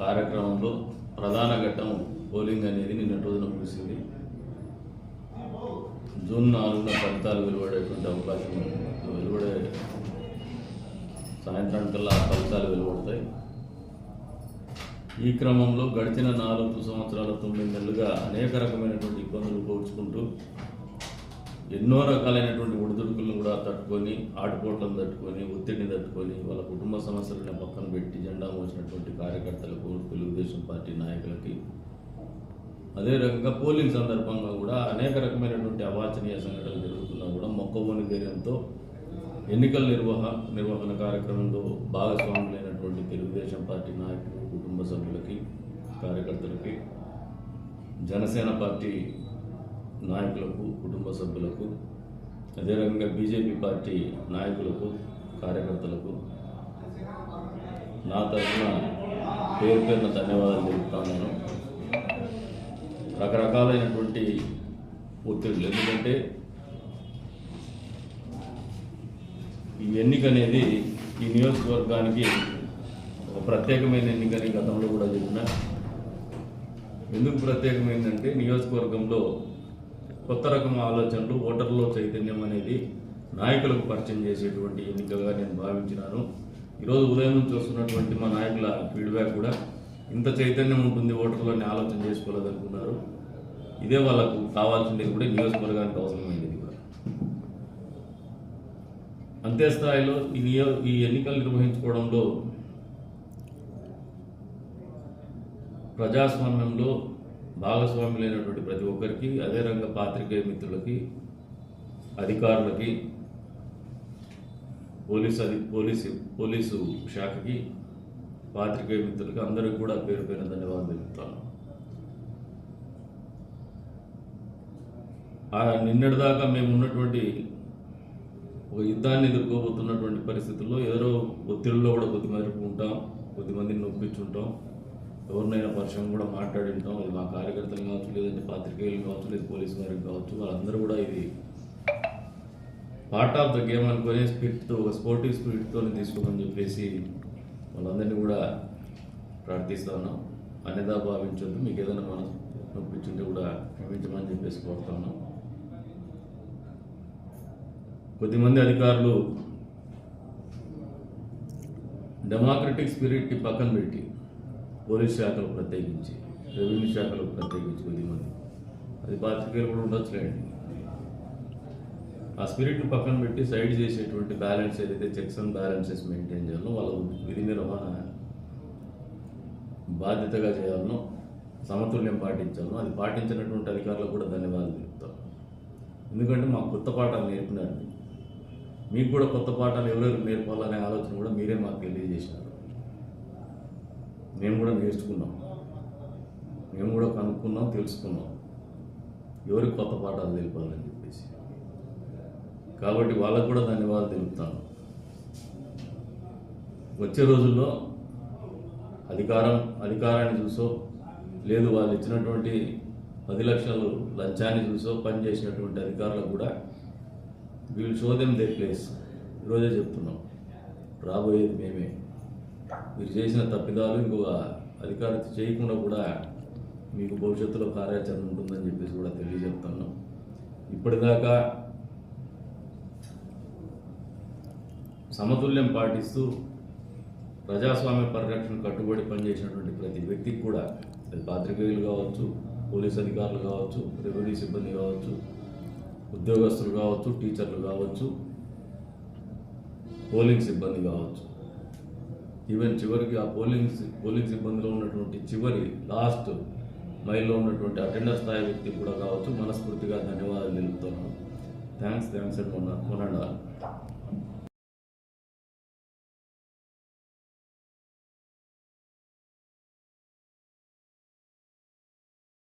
కార్యక్రమంలో ప్రధాన ఘట్టం పోలింగ్ అనేది నిన్నటి రోజున ముగిసింది. జూన్ 4న ఫలితాలు వెలువడేటువంటి అవకాశం సాయంత్రానికల్లా ఫలితాలు వెలువడతాయి. ఈ క్రమంలో గడిచిన 4 సంవత్సరాల 9 నెలలుగా అనేక రకమైనటువంటి ఇబ్బందులు పోల్చుకుంటూ ఎన్నో రకాలైనటువంటి ఒడిదుడుకులను కూడా తట్టుకొని, ఆటుపోట్లను తట్టుకొని, ఒత్తిడిని తట్టుకొని, వాళ్ళ కుటుంబ సమస్యలను పక్కన పెట్టి జెండా మోసినటువంటి కార్యకర్తలకు, తెలుగుదేశం పార్టీ నాయకులకి, అదే రకంగా పోలింగ్ సందర్భంగా కూడా అనేక రకమైనటువంటి అవాంఛనీయ సంఘటనలు జరుగుతున్నా కూడా మొక్కవోని ధైర్యంతో ఎన్నికల నిర్వహణ కార్యక్రమంలో భాగస్వాములైనటువంటి తెలుగుదేశం పార్టీ నాయకులు, కుటుంబ సభ్యులకి, కార్యకర్తలకి, జనసేన పార్టీ నాయకులకు, కుటుంబ సభ్యులకు, అదే రకంగా బీజేపీ పార్టీ నాయకులకు, కార్యకర్తలకు నా తరఫున పేరున ధన్యవాదాలు తెలుపుతున్నాను. రకరకాలైనటువంటి ఒత్తిడులు, ఎందుకంటే ఈ ఎన్నిక అనేది ఈ నియోజకవర్గానికి ఒక ప్రత్యేకమైన ఎన్నికని గతంలో కూడా చెప్పిన. ఎందుకు ప్రత్యేకమైందంటే నియోజకవర్గంలో కొత్త రకం ఆలోచనలు, ఓటర్లో చైతన్యం అనేది నాయకులకు పరిచయం చేసేటువంటి ఎన్నికగా నేను భావించినాను. ఈరోజు ఉదయం నుంచి వస్తున్నటువంటి మా నాయకుల ఫీడ్బ్యాక్ కూడా ఇంత చైతన్యం ఉంటుంది ఓటర్లని ఆలోచన చేసుకోలేదనుకున్నారు. ఇదే వాళ్ళకు కావాల్సింది కూడా నియోజకవర్గానికి అవసరమైనది కూడా. అంతే స్థాయిలో ఈ ఎన్నికలు నిర్వహించుకోవడంలో ప్రజాస్వామ్యంలో భాగస్వాములైనటువంటి ప్రతి ఒక్కరికి, అదే రంగ పాత్రికేయ మిత్రులకి, అధికారులకి, పోలీసు శాఖకి, పాత్రికేయ మిత్రులకి అందరికీ కూడా పేరు ధన్యవాదాలు తెలుపుతాను. నిన్నటిదాకా మేము ఉన్నటువంటి ఒక యుద్ధాన్ని ఎదుర్కోబోతున్నటువంటి పరిస్థితుల్లో ఎవరో ఒత్తిడిలో కూడా కొద్దిమేరకు ఉంటాం, కొద్దిమందిని నొప్పించుంటాం, ఎవరినైనా పరిచయం కూడా మాట్లాడి ఉంటాం. ఇది మా కార్యకర్తలు కావచ్చు, లేదంటే పాత్రికేయులు కావచ్చు, లేదు పోలీసు వారికి కావచ్చు, వాళ్ళందరూ కూడా ఇది పార్ట్ ఆఫ్ ద గేమ్ అనుకునే స్పిరిట్తో, ఒక స్పోర్టివ్ స్పిరిట్తో తీసుకోమని చెప్పేసి వాళ్ళందరినీ కూడా ప్రార్థిస్తాను. అన్యదా భావించొద్దు, మీకు ఏదైనా మనం నొప్పించుంటే కూడా క్షమించమని చెప్పేసి కోరుతాను. కొద్దిమంది అధికారులు డెమోక్రటిక్ స్పిరిట్ని పక్కన పెట్టి, పోలీస్ శాఖలు ప్రత్యేకించి, రెవెన్యూ శాఖలు ప్రత్యేకించి కొద్దిమంది, అది పాత్రికేయులు కూడా ఉండొచ్చులేండి, ఆ స్పిరిట్ని పక్కన పెట్టి సైడ్ చేసేటువంటి బ్యాలెన్స్ ఏదైతే చెక్స్ అండ్ బ్యాలెన్సెస్ మెయింటైన్ చేయాలో, వాళ్ళ విధి నిర్వహణ బాధ్యతగా చేయాలనో, సమతుల్యం పాటించాలనో, అది పాటించినటువంటి అధికారులకు కూడా ధన్యవాదాలు తెలుపుతాం. ఎందుకంటే మాకు కొత్త పాఠాలు నేర్పినారు. మీకు కూడా కొత్త పాఠాలు ఎవరెవరు నేర్పాలనే ఆలోచన కూడా మీరే మాకు తెలియజేసినారు. మేము కూడా నేర్చుకున్నాం, మేము కూడా కనుక్కున్నాం, తెలుసుకున్నాం ఎవరికి కొత్త పాఠాలు తెలిపాలని చెప్పేసి. కాబట్టి వాళ్ళకు కూడా ధన్యవాదాలు తెలుపుతాను. వచ్చే రోజుల్లో అధికారాన్ని చూసో, లేదు వాళ్ళు ఇచ్చినటువంటి 10 లక్షలు లంచాన్ని చూసో పనిచేసినటువంటి అధికారులకు కూడా వీళ్ళు షో దెమ్ దేర్ ప్లేస్. ఈరోజే చెప్తున్నాం, రాబోయేది మేమే. మీరు చేసిన తప్పిదాలు ఇంకొక అధికారి చేయకుండా కూడా మీకు భవిష్యత్తులో కార్యాచరణ ఉంటుందని చెప్పేసి కూడా తెలియజెప్తున్నాం. ఇప్పటిదాకా సమతుల్యం పాటిస్తూ ప్రజాస్వామ్య పరిరక్షణ కట్టుబడి పనిచేసినటువంటి ప్రతి వ్యక్తికి కూడా, అది పాత్రికేయులు కావచ్చు, పోలీస్ అధికారులు కావచ్చు, రెవెన్యూ సిబ్బంది కావచ్చు, ఉద్యోగస్తులు కావచ్చు, టీచర్లు కావచ్చు, పోలింగ్ సిబ్బంది కావచ్చు, ఈవెన్ చివరికి ఆ పోలింగ్ సిబ్బందిలో ఉన్నటువంటి చివరి లాస్ట్ మైల్లో ఉన్నటువంటి అటెండర్ స్థాయి వ్యక్తి కూడా కావచ్చు, మనస్ఫూర్తిగా ధన్యవాదాలు తెలుపుతున్నాను. థ్యాంక్స్ అండ్ మొన్న